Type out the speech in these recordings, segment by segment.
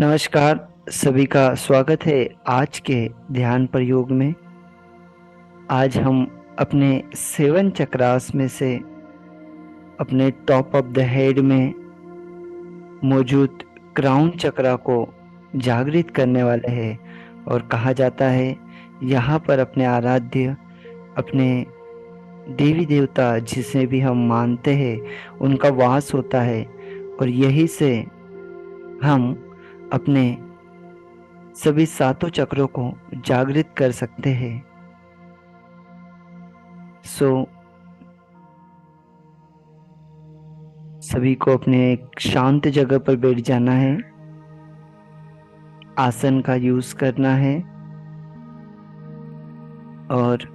नमस्कार। सभी का स्वागत है आज के ध्यान प्रयोग में। आज हम अपने सेवन चक्रास में से अपने टॉप ऑफ द हेड में मौजूद क्राउन चक्रा को जागृत करने वाले हैं। और कहा जाता है यहाँ पर अपने आराध्य, अपने देवी देवता जिसे भी हम मानते हैं उनका वास होता है। और यही से हम अपने सभी सातों चक्रों को जागृत कर सकते हैं। सो सभी को अपने एक शांत जगह पर बैठ जाना है, आसन का यूज करना है और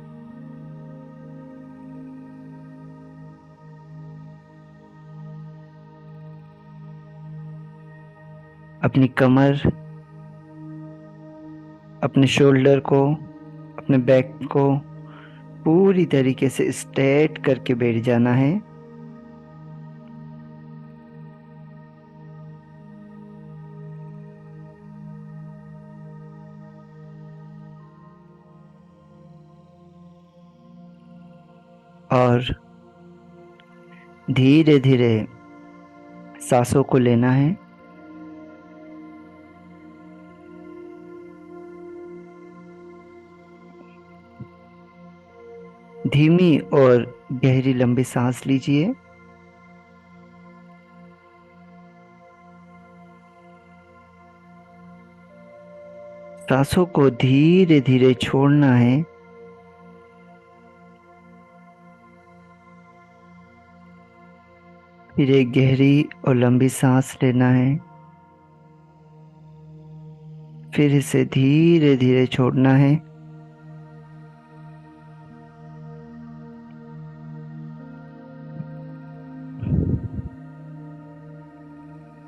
अपनी कमर, अपने शोल्डर को, अपने बैक को पूरी तरीके से स्ट्रेट करके बैठ जाना है। और धीरे धीरे सांसों को लेना है। धीमी और गहरी लंबी सांस लीजिए। सांसों को धीरे धीरे छोड़ना है। फिर एक गहरी और लंबी सांस लेना है। फिर इसे धीरे धीरे छोड़ना है।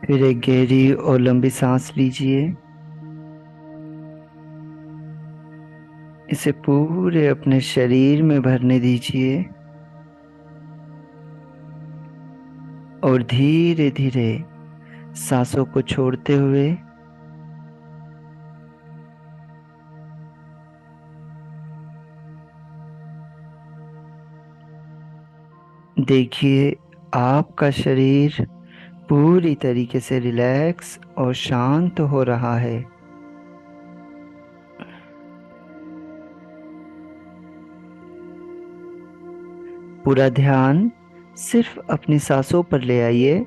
फिर एक गहरी और लंबी सांस लीजिए। इसे पूरे अपने शरीर में भरने दीजिए और धीरे धीरे सांसों को छोड़ते हुए देखिए आपका शरीर पूरी तरीके से रिलैक्स और शांत हो रहा है। पूरा ध्यान सिर्फ अपनी सांसों पर ले आइए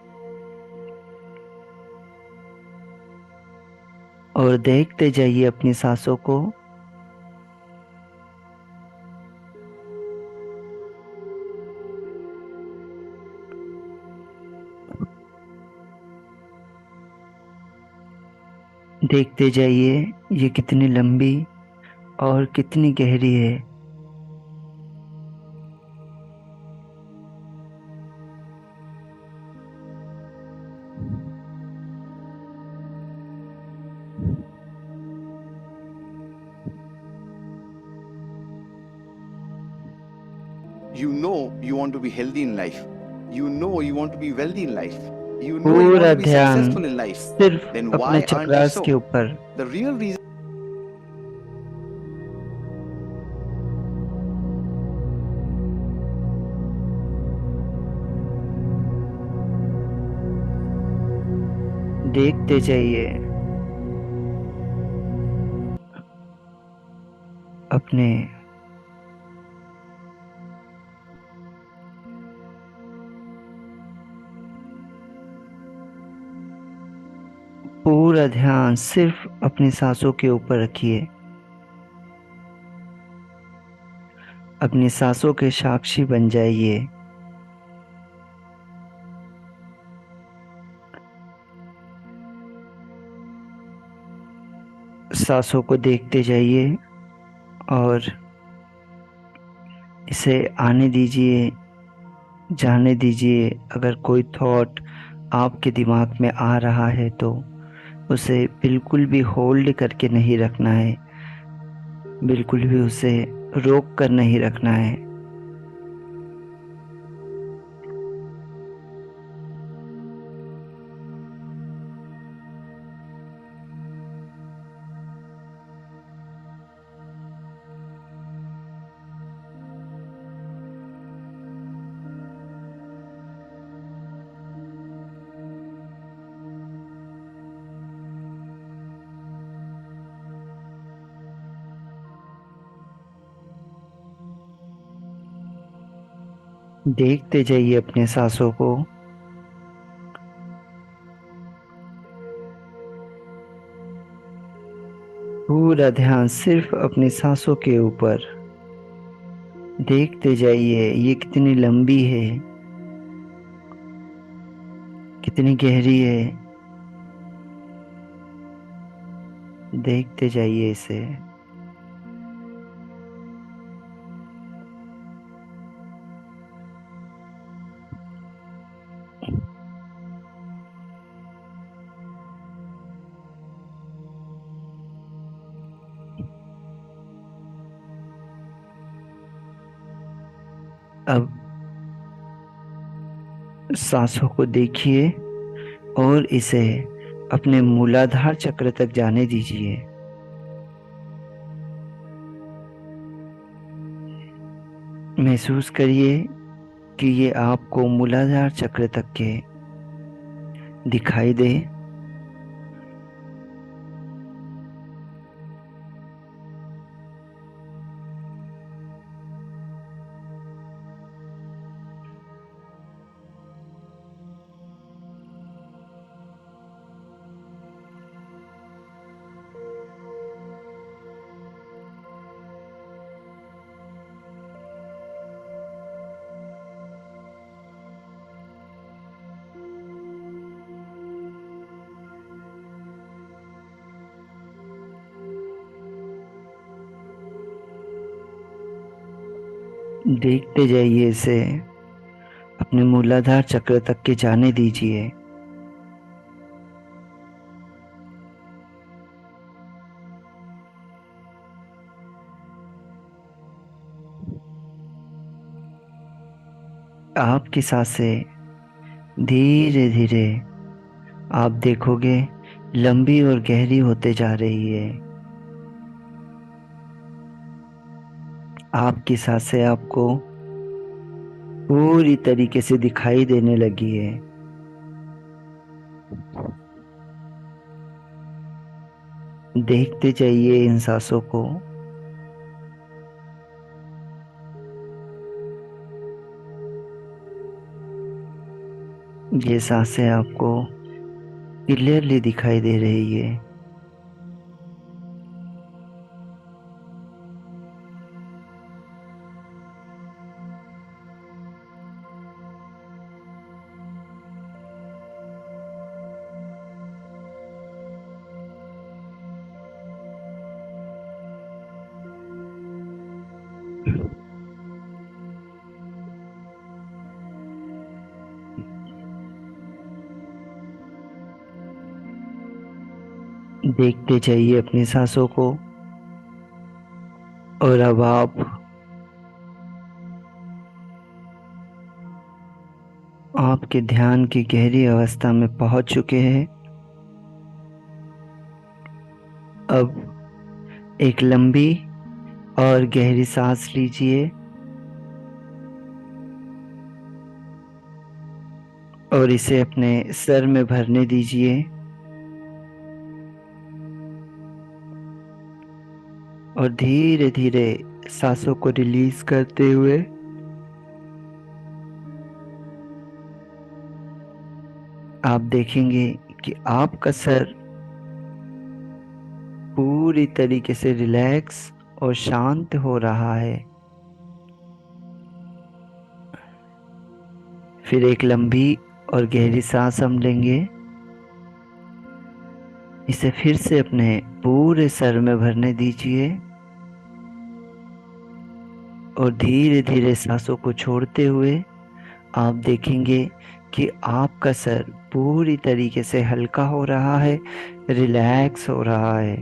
और देखते जाइए अपनी सांसों को। देखते जाइए ये कितनी लंबी और कितनी गहरी है। You know you want to be healthy in life. You know you want to be wealthy in life. You know you want पूरा to be ध्यान successful in life. सिर्फ Then अपने why aren't you chakras so? के ऊपर। The real reason देखते जाइए अपने पूरा ध्यान सिर्फ अपनी सांसों के ऊपर रखिए। अपनी सांसों के साक्षी बन जाइए। सांसों को देखते जाइए और इसे आने दीजिए, जाने दीजिए। अगर कोई थॉट आपके दिमाग में आ रहा है तो उसे बिल्कुल भी होल्ड करके नहीं रखना है, बिल्कुल भी उसे रोक कर नहीं रखना है। देखते जाइए अपने सांसों को। पूरा ध्यान सिर्फ अपनी सांसों के ऊपर। देखते जाइए ये कितनी लंबी है, कितनी गहरी है। देखते जाइए इसे। अब सांसों को देखिए और इसे अपने मूलाधार चक्र तक जाने दीजिए। महसूस करिए कि ये आपको मूलाधार चक्र तक के दिखाई दे। देखते जाइए इसे, अपने मूलाधार चक्र तक के जाने दीजिए। आपकी सांसें धीरे धीरे आप देखोगे लंबी और गहरी होते जा रही है। आपकी सांसें आपको पूरी तरीके से दिखाई देने लगी है। देखते जाइए इन सांसों को। ये सांसें आपको क्लियरली दिखाई दे रही है। देखते जाइए अपनी सांसों को। और अब आप आपके ध्यान की गहरी अवस्था में पहुंच चुके हैं। अब एक लंबी और गहरी सांस लीजिए और इसे अपने सर में भरने दीजिए। और धीरे धीरे सांसों को रिलीज करते हुए आप देखेंगे कि आपका सर पूरी तरीके से रिलैक्स और शांत हो रहा है। फिर एक लंबी और गहरी सांस हम लेंगे। इसे फिर से अपने पूरे सर में भरने दीजिए और धीरे धीरे सांसों को छोड़ते हुए आप देखेंगे कि आपका सर पूरी तरीके से हल्का हो रहा है, रिलैक्स हो रहा है।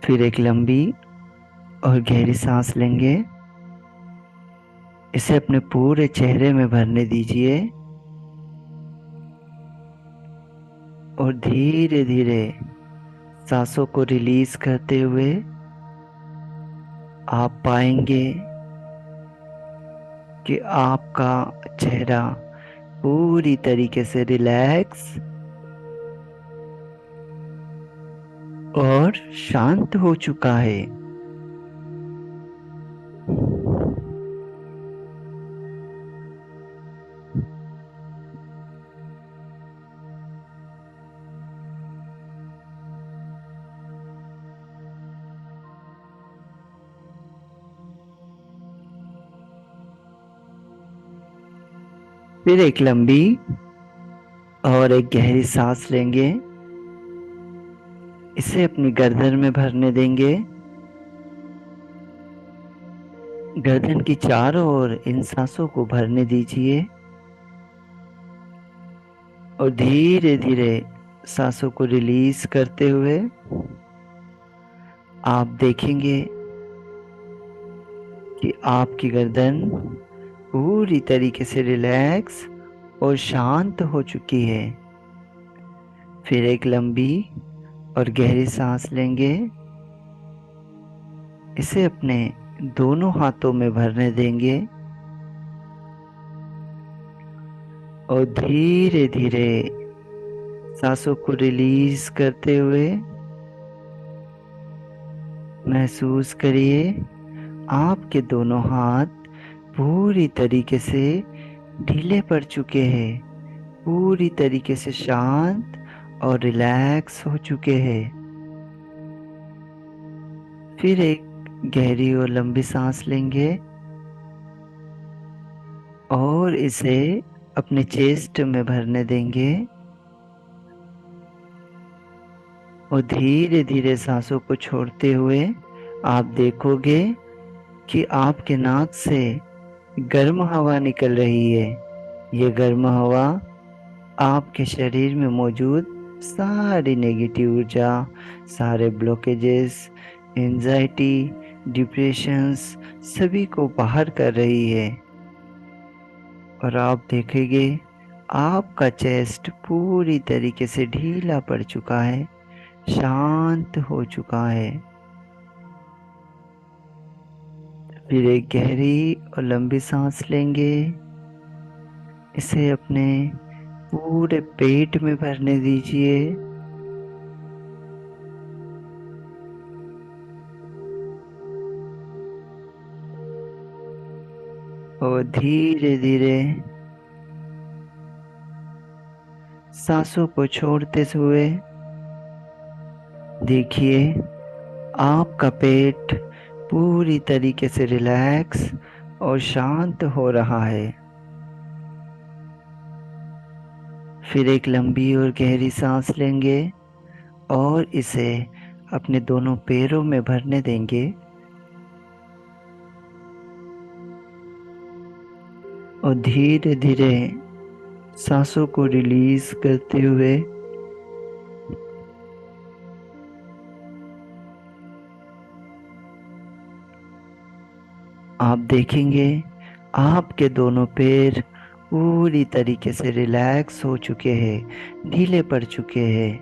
फिर एक लंबी और गहरी सांस लेंगे। इसे अपने पूरे चेहरे में भरने दीजिए और धीरे धीरे सांसों को रिलीज करते हुए आप पाएंगे कि आपका चेहरा पूरी तरीके से रिलैक्स और शांत हो चुका है। फिर एक लंबी और एक गहरी सांस लेंगे। इसे अपनी गर्दन में भरने देंगे। गर्दन की चारों ओर इन सांसों को भरने दीजिए और धीरे धीरे सांसों को रिलीज करते हुए आप देखेंगे कि आपकी गर्दन पूरी तरीके से रिलैक्स और शांत हो चुकी है। फिर एक लंबी और गहरी सांस लेंगे। इसे अपने दोनों हाथों में भरने देंगे और धीरे धीरे सांसों को रिलीज करते हुए महसूस करिए आपके दोनों हाथ पूरी तरीके से ढीले पड़ चुके हैं, पूरी तरीके से शांत और रिलैक्स हो चुके हैं। फिर एक गहरी और लंबी सांस लेंगे और इसे अपने चेस्ट में भरने देंगे और धीरे धीरे सांसों को छोड़ते हुए आप देखोगे कि आपके नाक से गर्म हवा निकल रही है। ये गर्म हवा आपके शरीर में मौजूद सारी नेगेटिव ऊर्जा, सारे ब्लॉकेजेस, एंजाइटी, डिप्रेशंस सभी को बाहर कर रही है। और आप देखेंगे आपका चेस्ट पूरी तरीके से ढीला पड़ चुका है, शांत हो चुका है। फिर एक गहरी और लंबी सांस लेंगे। इसे अपने पूरे पेट में भरने दीजिए और धीरे धीरे सांसों को छोड़ते हुए देखिए आपका पेट पूरी तरीके से रिलैक्स और शांत हो रहा है। फिर एक लंबी और गहरी सांस लेंगे और इसे अपने दोनों पैरों में भरने देंगे और धीरे धीरे सांसों को रिलीज करते हुए आप देखेंगे आपके दोनों पैर पूरी तरीके से रिलैक्स हो चुके हैं, ढीले पड़ चुके हैं।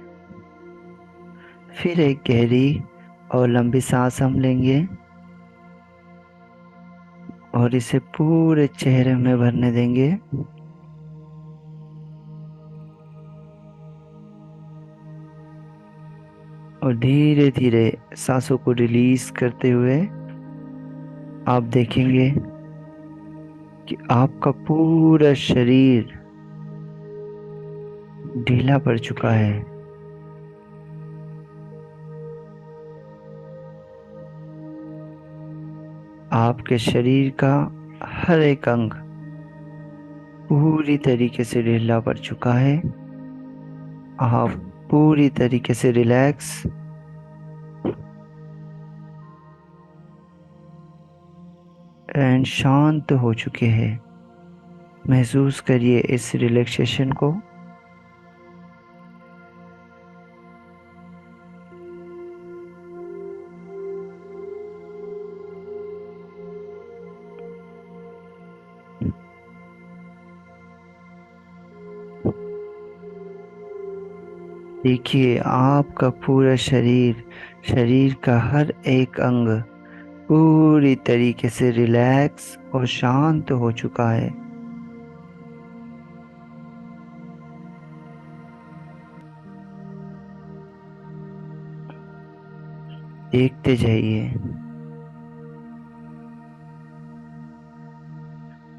फिर एक गहरी और लंबी सांस हम लेंगे और इसे पूरे चेहरे में भरने देंगे और धीरे धीरे सांसों को रिलीज करते हुए आप देखेंगे कि आपका पूरा शरीर ढीला पड़ चुका है। आपके शरीर का हर एक अंग पूरी तरीके से ढीला पड़ चुका है। आप पूरी तरीके से रिलैक्स एंड शांत हो चुके हैं। महसूस करिए इस रिलैक्सेशन को। देखिए आपका पूरा शरीर, शरीर का हर एक अंग पूरी तरीके से रिलैक्स और शांत हो चुका है। देखते जाइए।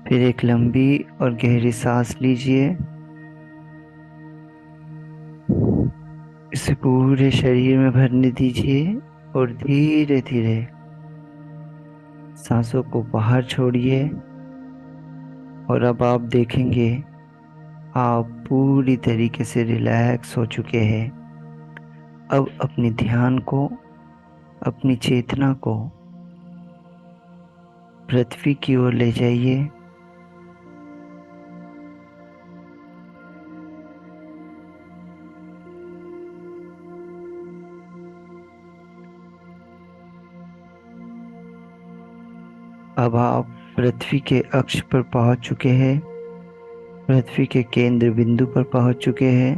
फिर एक लंबी और गहरी सांस लीजिए। इसे पूरे शरीर में भरने दीजिए और धीरे धीरे सांसों को बाहर छोड़िए। और अब आप देखेंगे आप पूरी तरीके से रिलैक्स हो चुके हैं। अब अपनी ध्यान को, अपनी चेतना को पृथ्वी की ओर ले जाइए। अब आप पृथ्वी के अक्ष पर पहुंच चुके हैं। पृथ्वी के केंद्र बिंदु पर पहुंच चुके हैं।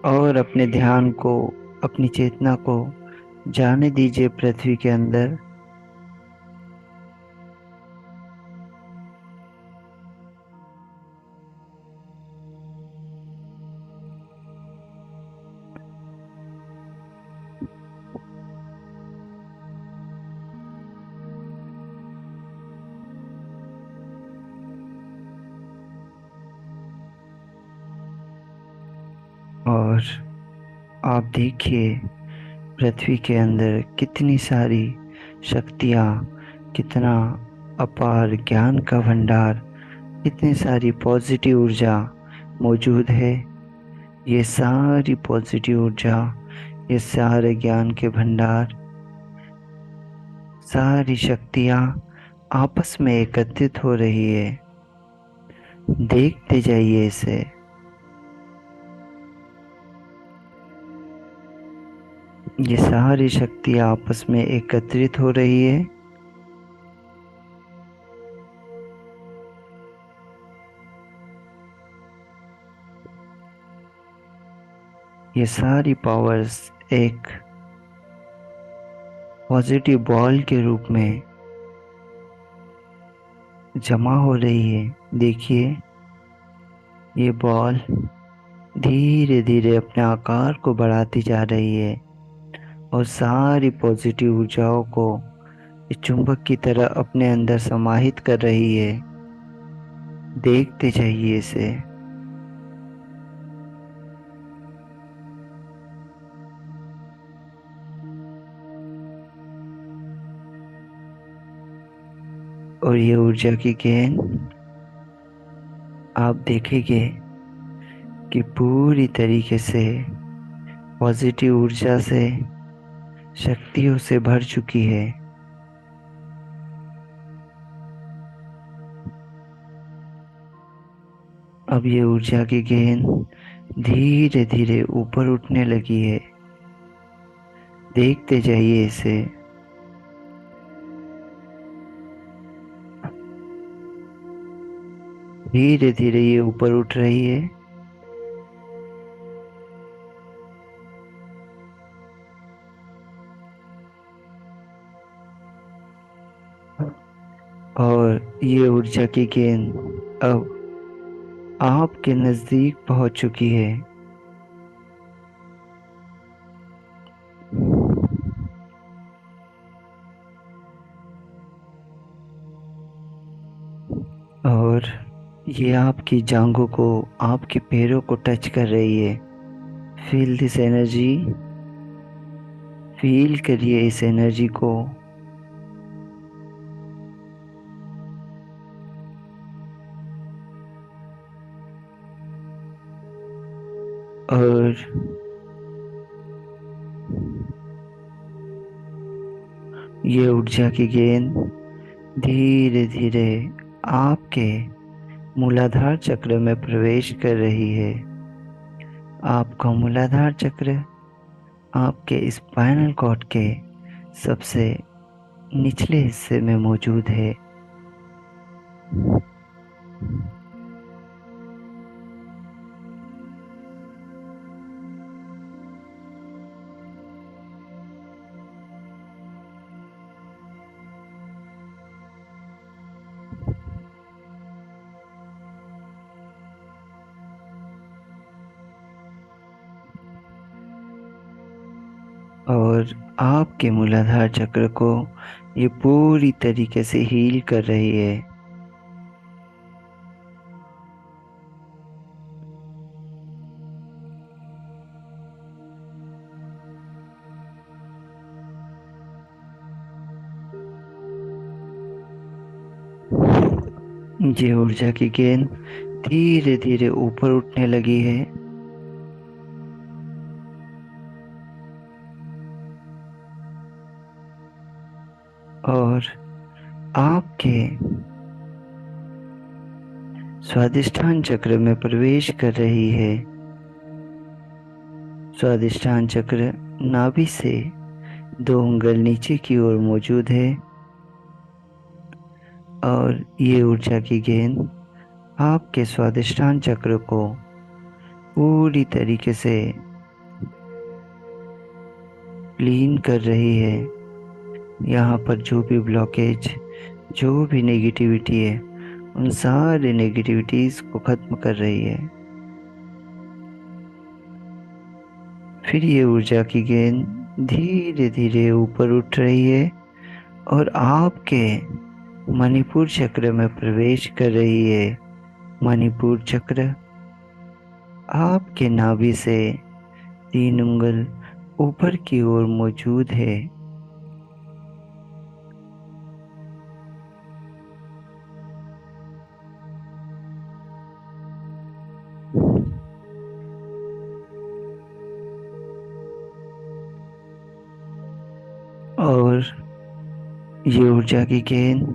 और अपने ध्यान को, अपनी चेतना को जाने दीजिए पृथ्वी के अंदर। और आप देखिए पृथ्वी के अंदर कितनी सारी शक्तियाँ, कितना अपार ज्ञान का भंडार, कितनी सारी पॉजिटिव ऊर्जा मौजूद है। ये सारी पॉजिटिव ऊर्जा, ये सारे ज्ञान के भंडार, सारी शक्तियाँ आपस में एकत्रित हो रही है। देखते जाइए इसे। ये सारी शक्तियाँ आपस में एकत्रित हो रही है। ये सारी पावर्स एक पॉजिटिव बॉल के रूप में जमा हो रही है। देखिए ये बॉल धीरे धीरे अपने आकार को बढ़ाती जा रही है और सारी पॉजिटिव ऊर्जाओं को इस चुंबक की तरह अपने अंदर समाहित कर रही है। देखते जाइए इसे। और ये ऊर्जा की गेंद आप देखेंगे कि पूरी तरीके से पॉजिटिव ऊर्जा से, शक्तियों से भर चुकी है। अब ये ऊर्जा की गेंद धीरे धीरे ऊपर उठने लगी है। देखते जाइए इसे। धीरे धीरे ये ऊपर उठ रही है। और ये ऊर्जा की गेंद अब आपके नजदीक पहुंच चुकी है। और ये आपकी जांघों को, आपके पैरों को टच कर रही है। Feel this energy. फील करिए इस एनर्जी को। और ये ऊर्जा की गेंद धीरे धीरे आपके मूलाधार चक्र में प्रवेश कर रही है। आपका मूलाधार चक्र आपके स्पाइनल कॉर्ड के सबसे निचले हिस्से में मौजूद है। और आपके मूलाधार चक्र को ये पूरी तरीके से हील कर रही है। ये ऊर्जा की गेंद धीरे धीरे ऊपर उठने लगी है और आपके स्वादिष्ठान चक्र में प्रवेश कर रही है। स्वादिष्ठान चक्र नाभि से 2 उंगल नीचे की ओर मौजूद है और ये ऊर्जा की गेंद आपके स्वादिष्ठान चक्र को पूरी तरीके से क्लीन कर रही है। यहाँ पर जो भी ब्लॉकेज, जो भी नेगेटिविटी है, उन सारे नेगेटिविटीज को खत्म कर रही है। फिर ये ऊर्जा की गेंद धीरे धीरे ऊपर उठ रही है और आपके मणिपुर चक्र में प्रवेश कर रही है। मणिपुर चक्र आपके नाभि से 3 उंगल ऊपर की ओर मौजूद है। और ये ऊर्जा की गेंद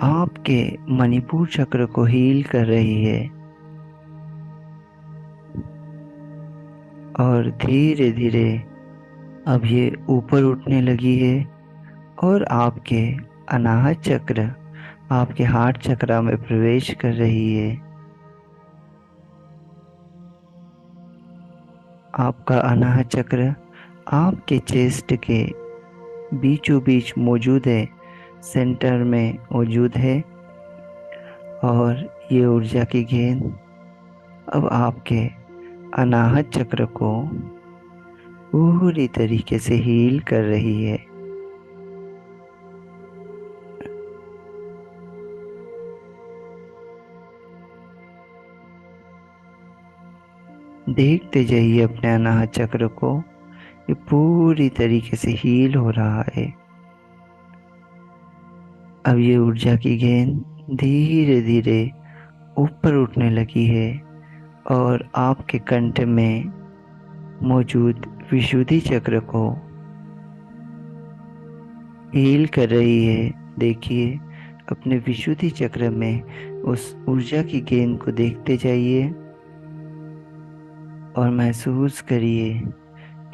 आपके मणिपुर चक्र को हील कर रही है और धीरे धीरे अब ये ऊपर उठने लगी है और आपके अनाहत चक्र, आपके हार्ट चक्र में प्रवेश कर रही है। आपका अनाहत चक्र आपके चेस्ट के बीचों बीच मौजूद है, सेंटर में मौजूद है और ये ऊर्जा की गेंद अब आपके अनाहत चक्र को पूरी तरीके से हील कर रही है। देखते जाइए अपने अनाहत चक्र को, ये पूरी तरीके से हील हो रहा है। अब ये ऊर्जा की गेंद धीरे धीरे ऊपर उठने लगी है और आपके कंठ में मौजूद विशुद्धि चक्र को हील कर रही है। देखिए अपने विशुद्धि चक्र में उस ऊर्जा की गेंद को देखते जाइए और महसूस करिए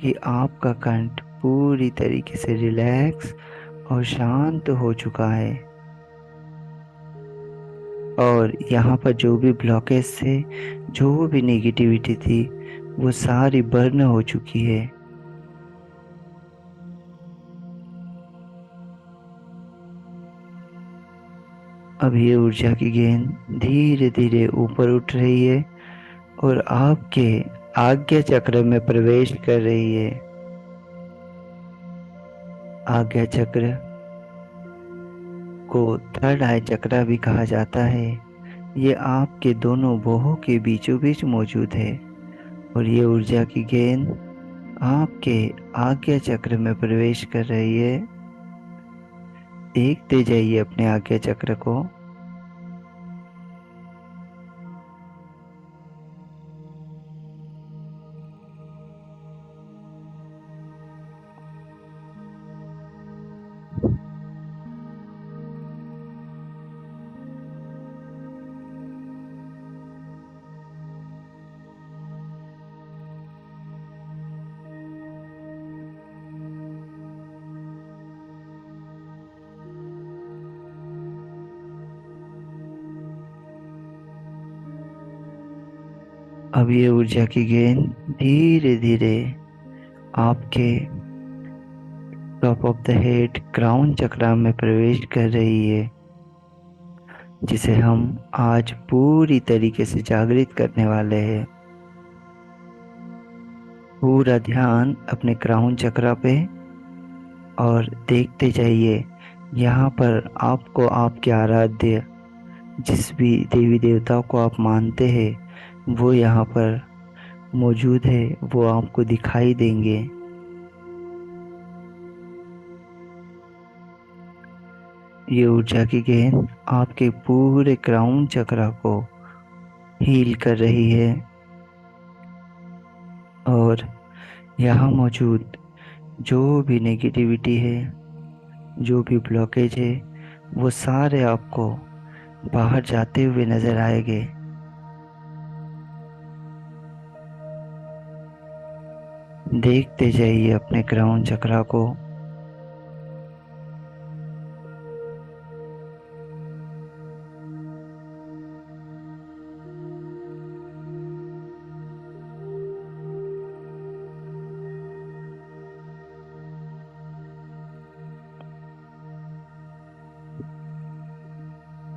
कि आपका कंठ पूरी तरीके से रिलैक्स और शांत हो चुका है और यहाँ पर जो भी ब्लॉकेज थे, जो भी नेगेटिविटी थी, वो सारी बर्न हो चुकी है। अब ये ऊर्जा की गेंद धीरे धीरे ऊपर उठ रही है और आपके आज्ञा चक्र में प्रवेश कर रही है। आज्ञा चक्र को थर्ड आई चक्र भी कहा जाता है। ये आपके दोनों बाहों के बीचों बीच मौजूद है और ये ऊर्जा की गेंद आपके आज्ञा चक्र में प्रवेश कर रही है। देखते जाइए अपने आज्ञा चक्र को। अब ये ऊर्जा की गेंद धीरे धीरे आपके top of the head crown चक्र में प्रवेश कर रही है, जिसे हम आज पूरी तरीके से जागृत करने वाले हैं। पूरा ध्यान अपने क्राउन चक्रा पे और देखते जाइए। यहाँ पर आपको आपके आराध्य जिस भी देवी देवताओं को आप मानते हैं वो यहाँ पर मौजूद है, वो आपको दिखाई देंगे। ये ऊर्जा की गेंद आपके पूरे क्राउन चक्रा को हील कर रही है और यहाँ मौजूद जो भी नेगेटिविटी है, जो भी ब्लॉकेज है, वो सारे आपको बाहर जाते हुए नजर आएंगे। देखते जाइए अपने क्राउन चक्रा को।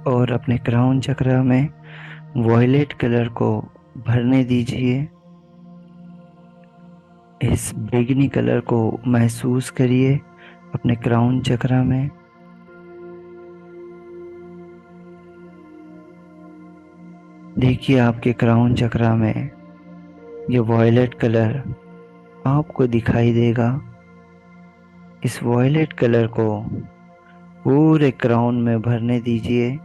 और अपने क्राउन चक्रा में वॉयलेट कलर को भरने दीजिए। इस बैगनी कलर को महसूस करिए अपने क्राउन चक्रा में। देखिए आपके क्राउन चक्रा में ये वॉयलेट कलर आपको दिखाई देगा। इस वॉयलेट कलर को पूरे क्राउन में भरने दीजिए।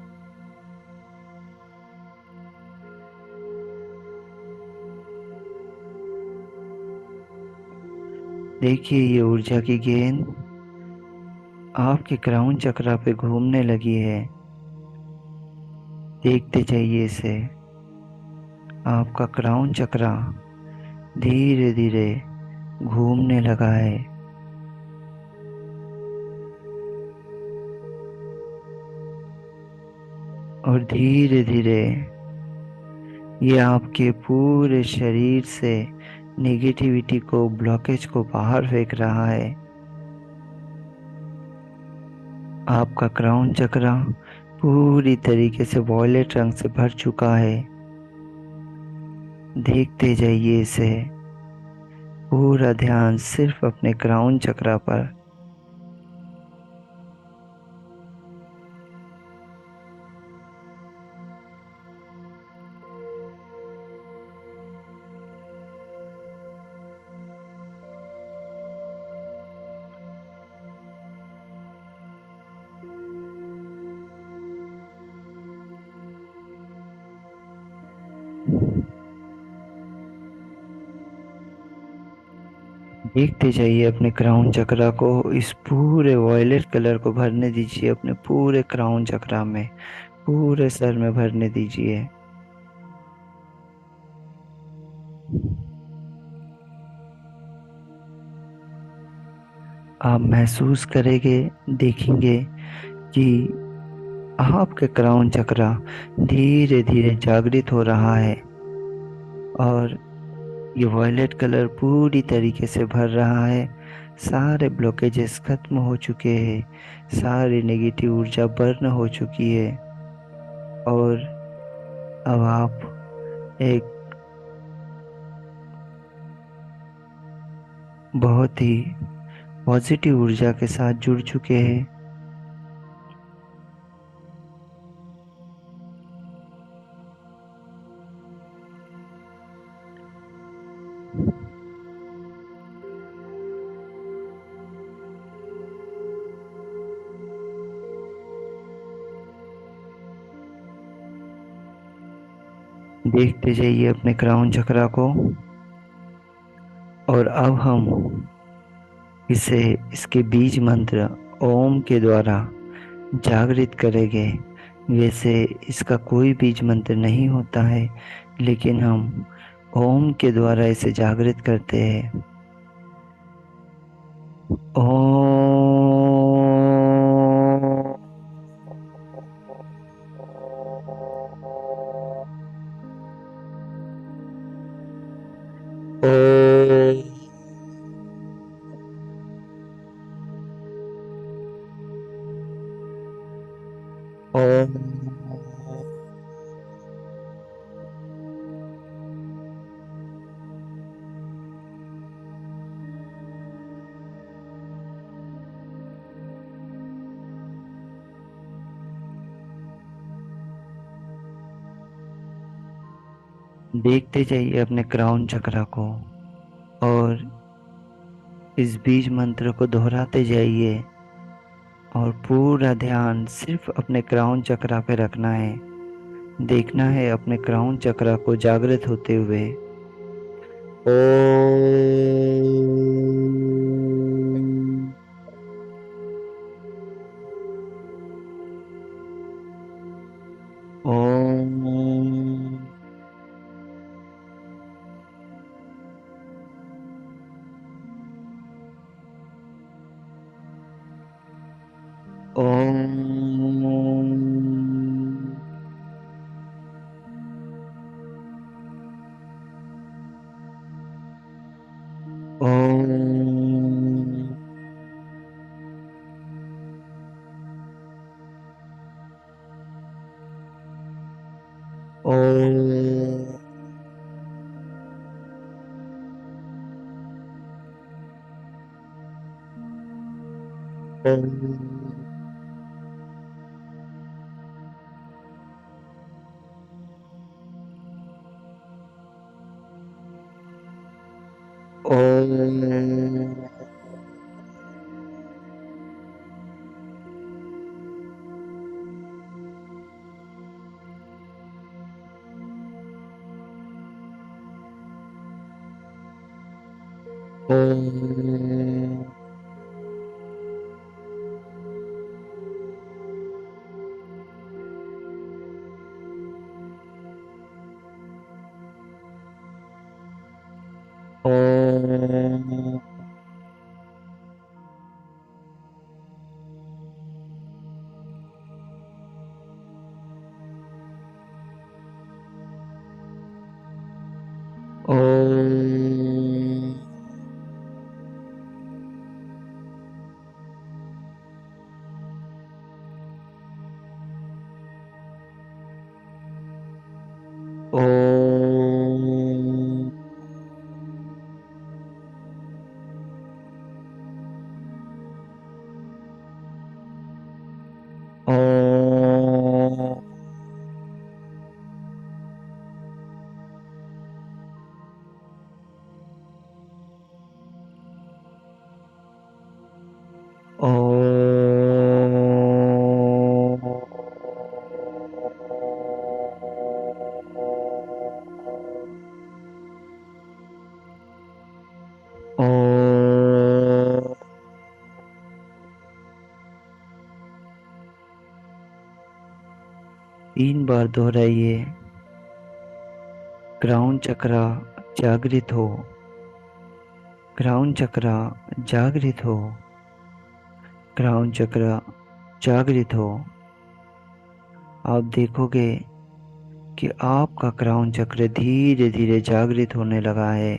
देखिए ये ऊर्जा की गेंद आपके क्राउन चक्रा पे घूमने लगी है। देखते जाइए इसे। आपका क्राउन चक्रा धीरे धीरे घूमने लगा है और धीरे धीरे ये आपके पूरे शरीर से नेगेटिविटी को, ब्लॉकेज को बाहर फेंक रहा है। आपका क्राउन चक्रा पूरी तरीके से वॉयलेट रंग से भर चुका है। देखते जाइए इसे। पूरा ध्यान सिर्फ अपने क्राउन चक्रा पर। देखते जाइए अपने क्राउन चक्रा को। इस पूरे वॉयलेट कलर को भरने दीजिए अपने पूरे क्राउन चक्रा में, पूरे सर में भरने दीजिए। आप महसूस करेंगे, देखेंगे कि आपके क्राउन चक्रा धीरे धीरे जागृत हो रहा है और ये वॉयलेट कलर पूरी तरीके से भर रहा है। सारे ब्लॉकेजेस खत्म हो चुके हैं, सारी नेगेटिव ऊर्जा बर्न हो चुकी है और अब आप एक बहुत ही पॉजिटिव ऊर्जा के साथ जुड़ चुके हैं। देखते जाइए अपने क्राउन चक्रा को और अब हम इसे, इसके बीज मंत्र ओम के द्वारा जागृत करेंगे। वैसे इसका कोई बीज मंत्र नहीं होता है, लेकिन हम ओम के द्वारा इसे जागृत करते हैं। ओम। ओम। ओम। देखते जाइए अपने क्राउन चक्रा को और इस बीज मंत्र को दोहराते जाइए और पूरा ध्यान सिर्फ अपने क्राउन चक्रा पे रखना है। देखना है अपने क्राउन चक्रा को जागृत होते हुए। ओम। ओम। ओम। ओम। ओम। ओम। ओम। ओम। ओम। ओम। ओम। ओम। ओम। 3 बार दोहराइए। क्राउन चक्रा जागृत हो। क्राउन चक्रा जागृत हो। क्राउन चक्रा जागृत हो। आप देखोगे कि आपका क्राउन चक्र धीरे धीरे जागृत होने लगा है।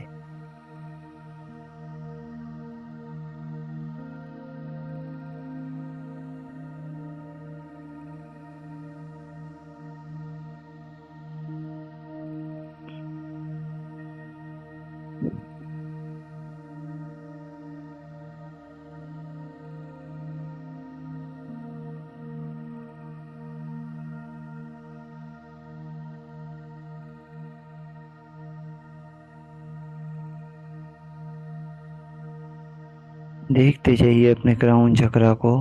देखते जाइए अपने क्राउन चक्रा को,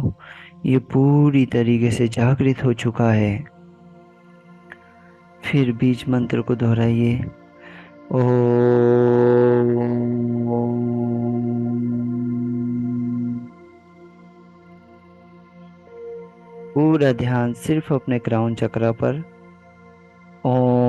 ये पूरी तरीके से जागृत हो चुका है। फिर बीज मंत्र को दोहराइए। ओम। पूरा ध्यान सिर्फ अपने क्राउन चक्रा पर। ओम।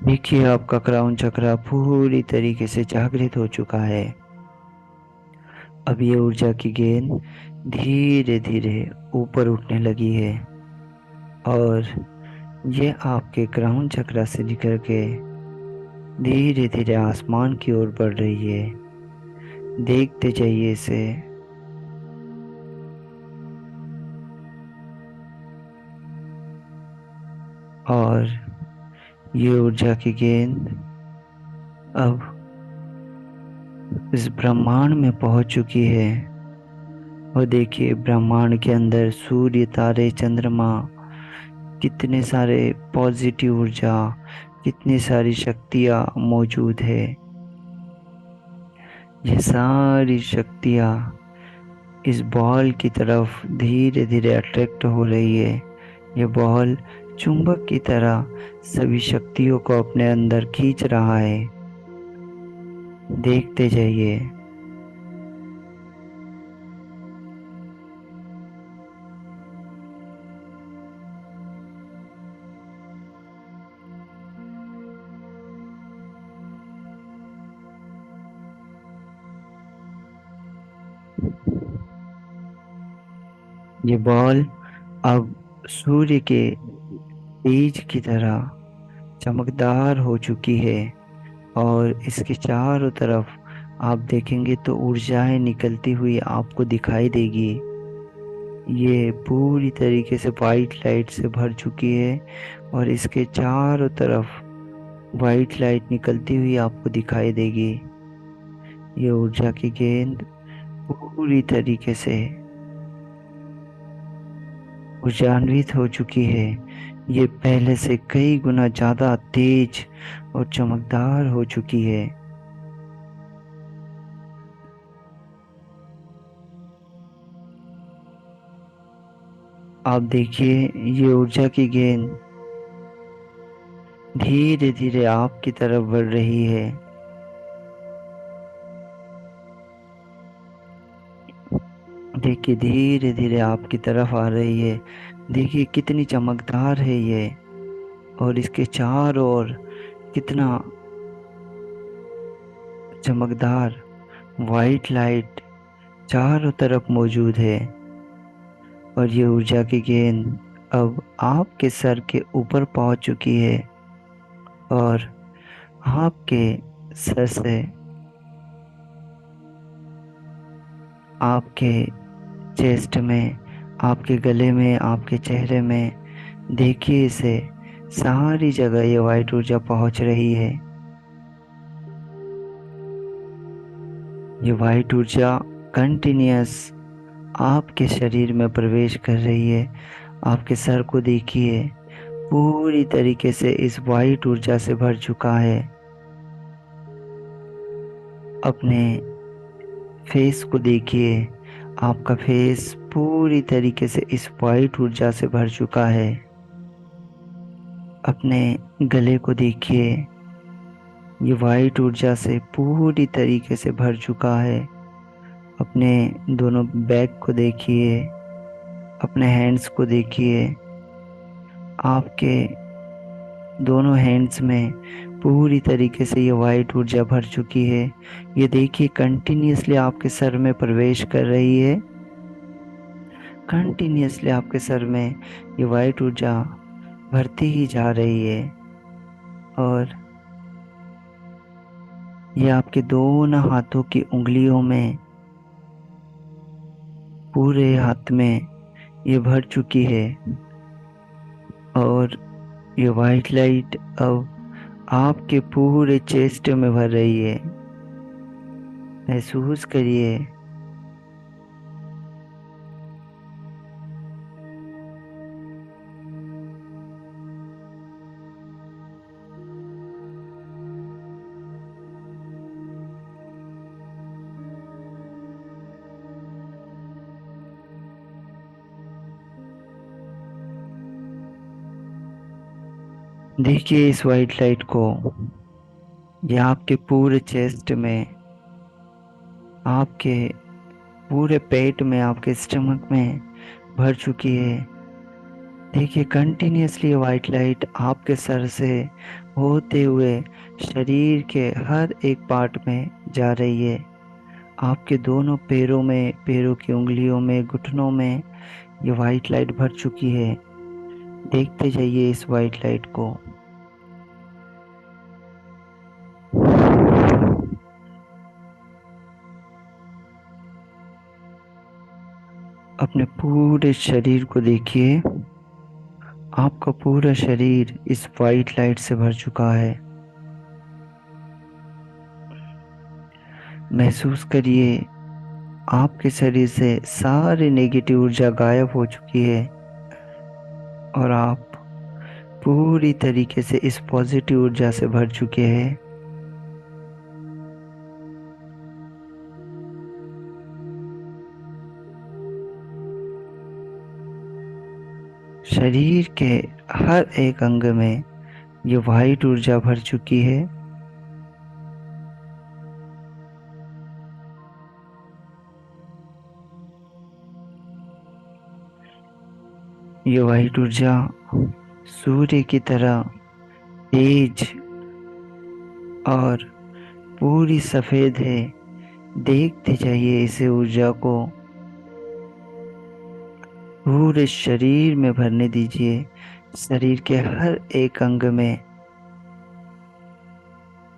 देखिए आपका क्राउन चक्रा पूरी तरीके से जागृत हो चुका है। अब ये ऊर्जा की गेंद धीरे धीरे ऊपर उठने लगी है और ये आपके क्राउन चक्रा से निकल के धीरे धीरे आसमान की ओर बढ़ रही है। देखते जाइए इसे। और ये ऊर्जा की गेंद अब इस ब्रह्मांड में पहुंच चुकी है। और देखिए ब्रह्मांड के अंदर सूर्य, तारे, चंद्रमा, कितने सारे पॉजिटिव ऊर्जा, कितनी सारी शक्तियाँ मौजूद है। ये सारी शक्तियाँ इस बॉल की तरफ धीरे धीरे अट्रैक्ट हो रही है। ये बॉल चुंबक की तरह सभी शक्तियों को अपने अंदर खींच रहा है। देखते जाइए। ये बॉल अब सूर्य के तेज की तरह चमकदार हो चुकी है और इसके चारों तरफ आप देखेंगे तो ऊर्जाएं निकलती हुई आपको दिखाई देगी। ये पूरी तरीके से वाइट लाइट से भर चुकी है और इसके चारों तरफ वाइट लाइट निकलती हुई आपको दिखाई देगी। ये ऊर्जा की गेंद पूरी तरीके से ऊर्जान्वित हो चुकी है। ये पहले से कई गुना ज्यादा तेज और चमकदार हो चुकी है। आप देखिए ये ऊर्जा की गेंद धीरे धीरे आपकी तरफ बढ़ रही है। देखिए धीरे धीरे आपकी तरफ आ रही है। देखिए कितनी चमकदार है ये और इसके चारों ओर कितना चमकदार वाइट लाइट चारों तरफ मौजूद है। और ये ऊर्जा की गेंद अब आपके सर के ऊपर पहुंच चुकी है और आपके सर से आपके चेस्ट में, आपके गले में, आपके चेहरे में देखिए इसे सारी जगह ये वाइट ऊर्जा पहुंच रही है। ये वाइट ऊर्जा कंटिन्यूअस आपके शरीर में प्रवेश कर रही है। आपके सर को देखिए पूरी तरीके से इस वाइट ऊर्जा से भर चुका है। अपने फेस को देखिए, आपका फेस पूरी तरीके से इस वाइट ऊर्जा से भर चुका है। अपने गले को देखिए, ये वाइट ऊर्जा से पूरी तरीके से भर चुका है। अपने दोनों बैक को देखिए, अपने हैंड्स को देखिए, आपके दोनों हैंड्स में पूरी तरीके से ये वाइट ऊर्जा भर चुकी है। ये देखिए कंटिन्यूअसली आपके सर में प्रवेश कर रही है। कंटिन्यूअसली आपके सर में ये वाइट ऊर्जा भरती ही जा रही है। और ये आपके दोनों हाथों की उंगलियों में, पूरे हाथ में ये भर चुकी है। और ये वाइट लाइट अब आपके पूरे चेस्ट में भर रही है। महसूस करिए। देखिए इस वाइट लाइट को, ये आपके पूरे चेस्ट में, आपके पूरे पेट में, आपके स्टमक में भर चुकी है। देखिए कंटिन्यूअसली वाइट लाइट आपके सर से होते हुए शरीर के हर एक पार्ट में जा रही है। आपके दोनों पैरों में, पैरों की उंगलियों में, घुटनों में ये वाइट लाइट भर चुकी है। देखते जाइए इस वाइट लाइट को। अपने पूरे शरीर को देखिए, आपका पूरा शरीर इस वाइट लाइट से भर चुका है। महसूस करिए आपके शरीर से सारी नेगेटिव ऊर्जा गायब हो चुकी है और आप पूरी तरीके से इस पॉजिटिव ऊर्जा से भर चुके हैं। शरीर के हर एक अंग में ये वाइट ऊर्जा भर चुकी है। ये वाइट ऊर्जा सूर्य की तरह तेज और पूरी सफेद है। देखते जाइए इसे ऊर्जा को पूरे शरीर में भरने दीजिए। शरीर के हर एक अंग में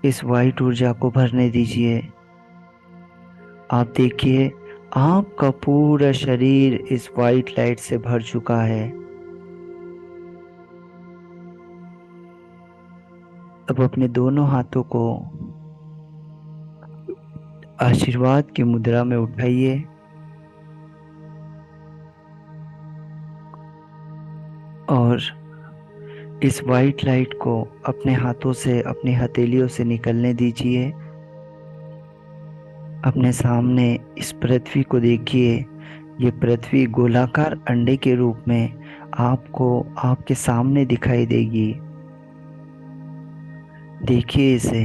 इस वाइट ऊर्जा को भरने दीजिए। आप देखिए आपका पूरा शरीर इस वाइट लाइट से भर चुका है। अब अपने दोनों हाथों को आशीर्वाद की मुद्रा में उठाइए और इस वाइट लाइट को अपने हाथों से, अपनी हथेलियों से निकलने दीजिए। अपने सामने इस पृथ्वी को देखिए। ये पृथ्वी गोलाकार अंडे के रूप में आपको आपके सामने दिखाई देगी। देखिए इसे।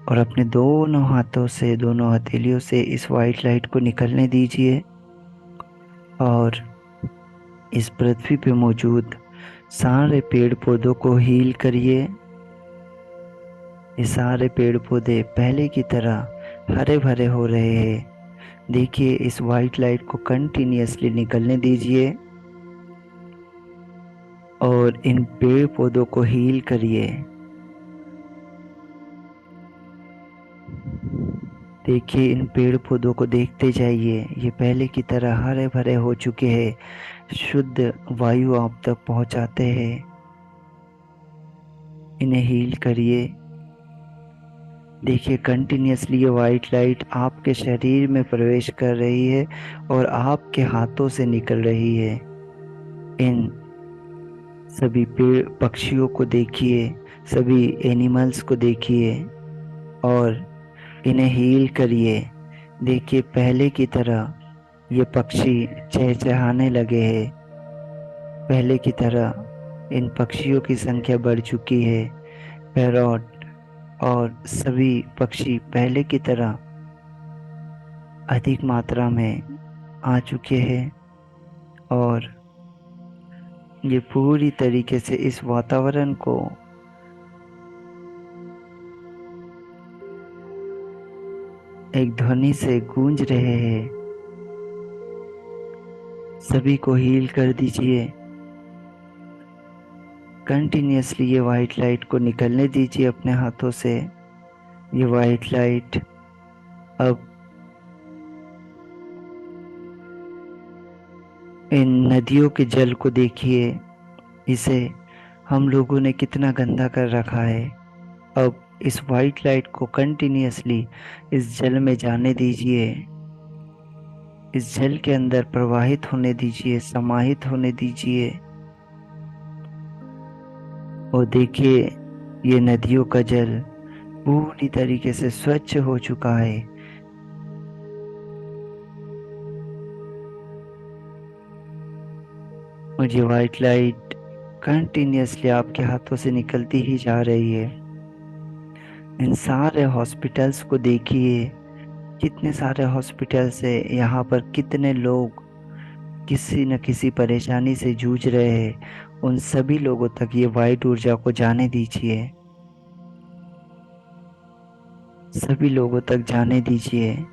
और अपने दोनों हाथों से, दोनों हथेलियों से इस वाइट लाइट को निकलने दीजिए और इस पृथ्वी पे मौजूद सारे पेड़ पौधों को हील करिए। ये सारे पेड़ पौधे पहले की तरह हरे भरे हो रहे हैं। देखिए इस वाइट लाइट को कंटिन्यूअसली निकलने दीजिए और इन पेड़ पौधों को हील करिए। देखिए इन पेड़ पौधों को देखते जाइए। ये पहले की तरह हरे भरे हो चुके हैं। शुद्ध वायु आप तक पहुंचाते हैं। इन्हें हील करिए। देखिए कंटिन्यूअसली ये वाइट लाइट आपके शरीर में प्रवेश कर रही है और आपके हाथों से निकल रही है। इन सभी पेड़ पक्षियों को देखिए, सभी एनिमल्स को देखिए और इन्हें हील करिए। देखिए पहले की तरह ये पक्षी चहचहाने लगे हैं। पहले की तरह इन पक्षियों की संख्या बढ़ चुकी है। पैरॉट और सभी पक्षी पहले की तरह अधिक मात्रा में आ चुके हैं और ये पूरी तरीके से इस वातावरण को एक ध्वनि से गूंज रहे हैं। सभी को हील कर दीजिए। कंटिन्यूअसली ये वाइट लाइट को निकलने दीजिए अपने हाथों से। ये वाइट लाइट अब इन नदियों के जल को देखिए। इसे हम लोगों ने कितना गंदा कर रखा है। अब इस वाइट लाइट को कंटिन्यूअसली इस जल में जाने दीजिए। इस जल के अंदर प्रवाहित होने दीजिए, समाहित होने दीजिए। और देखिए ये नदियों का जल पूरी तरीके से स्वच्छ हो चुका है। और ये वाइट लाइट कंटिन्यूअसली आपके हाथों से निकलती ही जा रही है। इन सारे हॉस्पिटल्स को देखिए, कितने सारे हॉस्पिटल्स है यहाँ पर, कितने लोग किसी न किसी परेशानी से जूझ रहे हैं। उन सभी लोगों तक ये वाइट ऊर्जा को जाने दीजिए, सभी लोगों तक जाने दीजिए।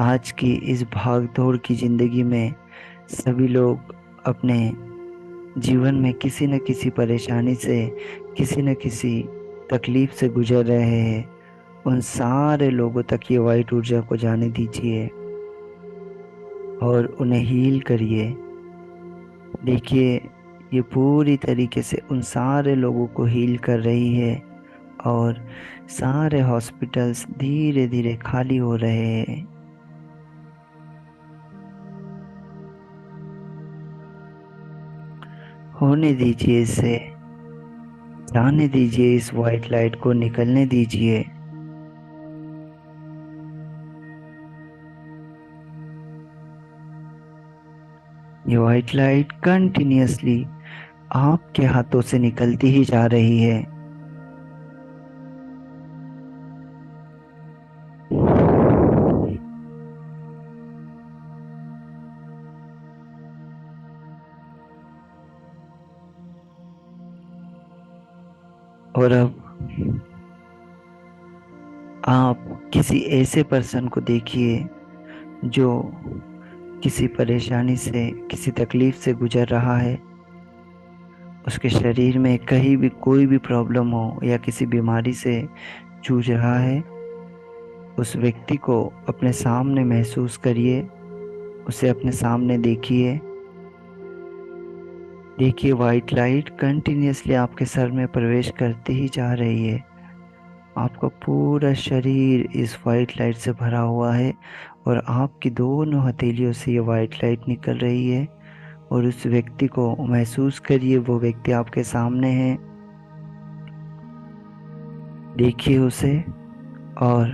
आज की इस भाग दौड़ की जिंदगी में सभी लोग अपने जीवन में किसी न किसी परेशानी से, किसी न किसी तकलीफ से गुजर रहे हैं। उन सारे लोगों तक ये वाइट ऊर्जा को जाने दीजिए और उन्हें हील करिए। देखिए, ये पूरी तरीके से उन सारे लोगों को हील कर रही है और सारे हॉस्पिटल्स धीरे धीरे खाली हो रहे हैं। होने दीजिए इसे, जाने दीजिए, इस वाइट लाइट को निकलने दीजिए। ये वाइट लाइट कंटिन्यूअसली आपके हाथों से निकलती ही जा रही है। और अब आप किसी ऐसे पर्सन को देखिए जो किसी परेशानी से, किसी तकलीफ से गुजर रहा है। उसके शरीर में कहीं भी कोई भी प्रॉब्लम हो या किसी बीमारी से जूझ रहा है, उस व्यक्ति को अपने सामने महसूस करिए, उसे अपने सामने देखिए। देखिए, वाइट लाइट कंटिन्यूअसली आपके सर में प्रवेश करती ही जा रही है। आपका पूरा शरीर इस वाइट लाइट से भरा हुआ है और आपकी दोनों हथेलियों से ये वाइट लाइट निकल रही है। और उस व्यक्ति को महसूस करिए, वो व्यक्ति आपके सामने है। देखिए उसे और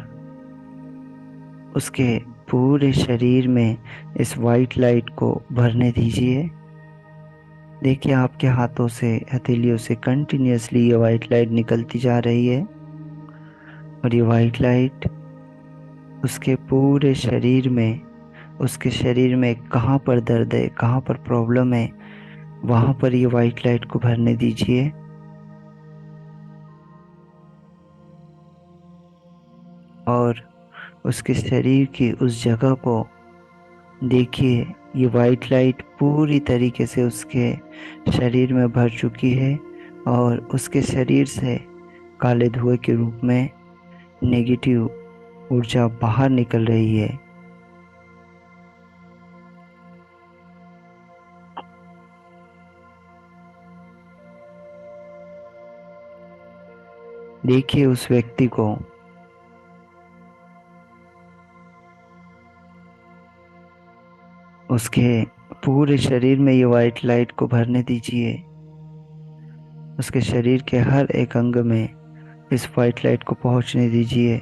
उसके पूरे शरीर में इस वाइट लाइट को भरने दीजिए। देखिए, आपके हाथों से, हथेलियों से कंटिन्यूअसली ये वाइट लाइट निकलती जा रही है और ये वाइट लाइट उसके पूरे शरीर में, उसके शरीर में कहाँ पर दर्द है, कहाँ पर प्रॉब्लम है, वहाँ पर ये वाइट लाइट को भरने दीजिए। और उसके शरीर की उस जगह को देखिए, ये वाइट लाइट पूरी तरीके से उसके शरीर में भर चुकी है और उसके शरीर से काले धुएं के रूप में नेगेटिव ऊर्जा बाहर निकल रही है। देखिए उस व्यक्ति को, उसके पूरे शरीर में ये वाइट लाइट को भरने दीजिए। उसके शरीर के हर एक अंग में इस वाइट लाइट को पहुंचने दीजिए।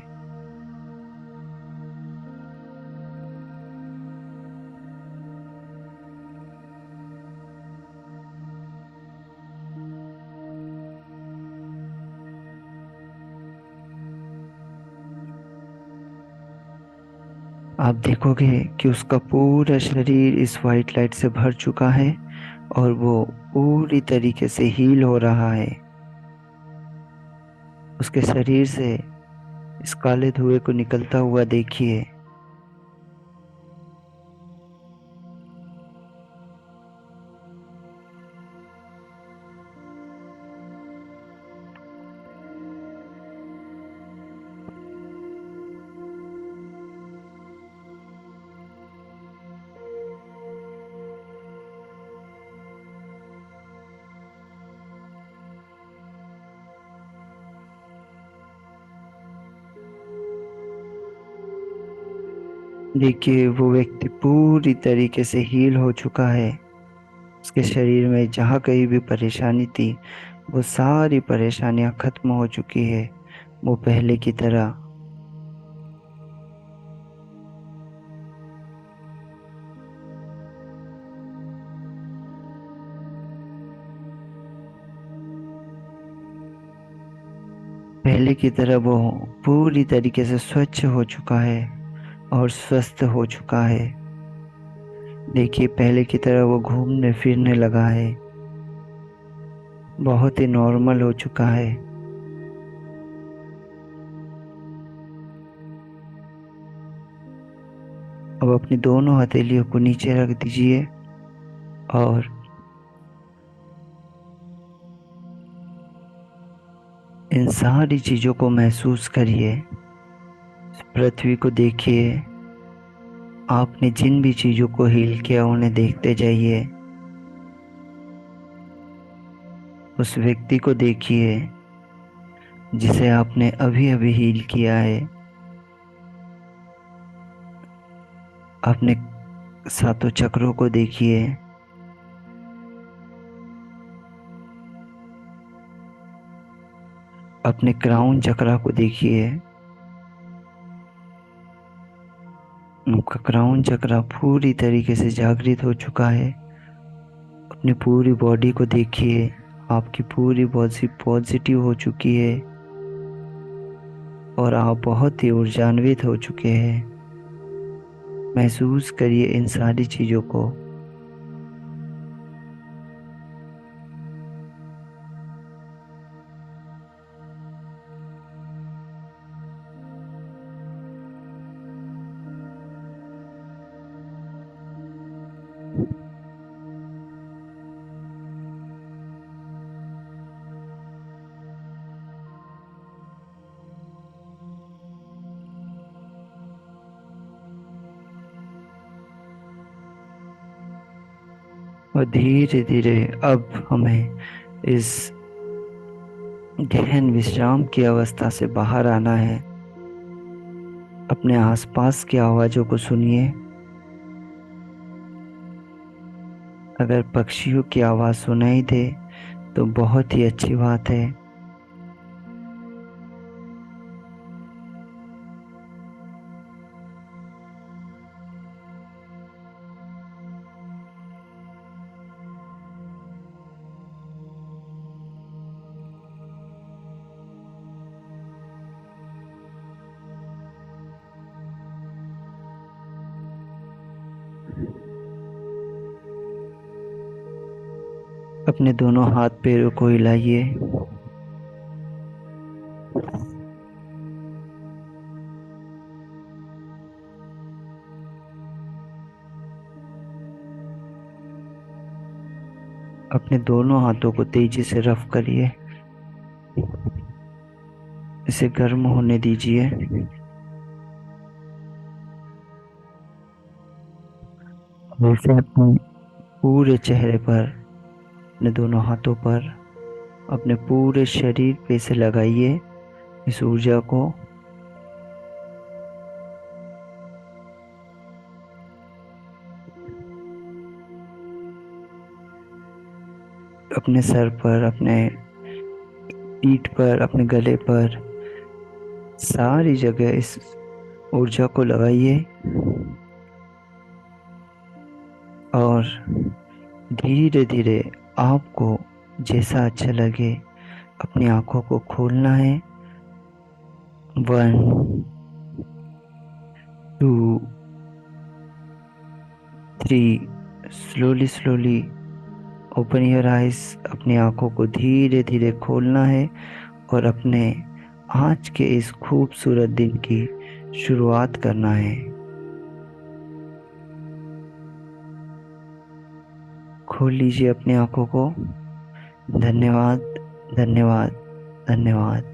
आप देखोगे कि उसका पूरा शरीर इस वाइट लाइट से भर चुका है और वो पूरी तरीके से हील हो रहा है। उसके शरीर से इस काले धुएं को निकलता हुआ देखिए। देखिए, वो व्यक्ति पूरी तरीके से हील हो चुका है। उसके शरीर में जहाँ कहीं भी परेशानी थी, वो सारी परेशानियां खत्म हो चुकी है, वो पहले की तरह। पहले की तरह वो पूरी तरीके से स्वच्छ हो चुका है और स्वस्थ हो चुका है। देखिए, पहले की तरह वो घूमने फिरने लगा है, बहुत ही नॉर्मल हो चुका है। अब अपनी दोनों हथेलियों को नीचे रख दीजिए और इन सारी चीजों को महसूस करिए। पृथ्वी को देखिए, आपने जिन भी चीजों को हील किया उन्हें देखते जाइए। उस व्यक्ति को देखिए जिसे आपने अभी अभी हील किया है। अपने सातों चक्रों को देखिए। अपने क्राउन चक्रा को देखिए। आपका क्राउन चक्रा पूरी तरीके से जागृत हो चुका है। अपनी पूरी बॉडी को देखिए, आपकी पूरी बॉडी पॉजिटिव हो चुकी है और आप बहुत ही ऊर्जान्वित हो चुके हैं। महसूस करिए इन सारी चीजों को। और धीरे धीरे अब हमें इस गहन विश्राम की अवस्था से बाहर आना है। अपने आसपास की आवाजों को सुनिए। अगर पक्षियों की आवाज सुनाई दे तो बहुत ही अच्छी बात है। अपने दोनों हाथ पैरों को हिलाइए। अपने दोनों हाथों को तेजी से रफ करिए। इसे गर्म होने दीजिए। वैसे अपने पूरे चेहरे पर, अपने दोनों हाथों पर, अपने पूरे शरीर पे इसे लगाइए, इस ऊर्जा को। अपने सर पर, अपने पीठ पर, अपने गले पर, सारी जगह इस ऊर्जा को लगाइए और धीरे धीरे आपको जैसा अच्छा लगे अपनी आंखों को खोलना है। 1 2 3 slowly slowly open your eyes. अपनी आंखों को धीरे धीरे खोलना है और अपने आज के इस खूबसूरत दिन की शुरुआत करना है। खोल लीजिए अपनी आंखों को। धन्यवाद, धन्यवाद, धन्यवाद।